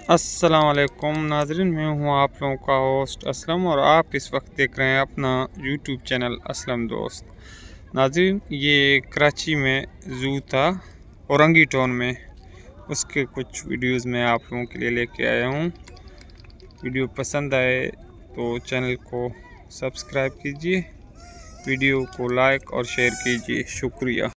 अस्सलाम वालेकुम नाज़रीन, मैं हूं आप लोगों का होस्ट असलम और आप इस वक्त देख रहे हैं अपना यूट्यूब चैनल असलम दोस्त। नाज़रीन, ये कराची में ज़ू था औरंगी टाउन में, उसके कुछ वीडियोस मैं आप लोगों के लिए लेके आया हूं। वीडियो पसंद आए तो चैनल को सब्सक्राइब कीजिए, वीडियो को लाइक और शेयर कीजिए। शुक्रिया।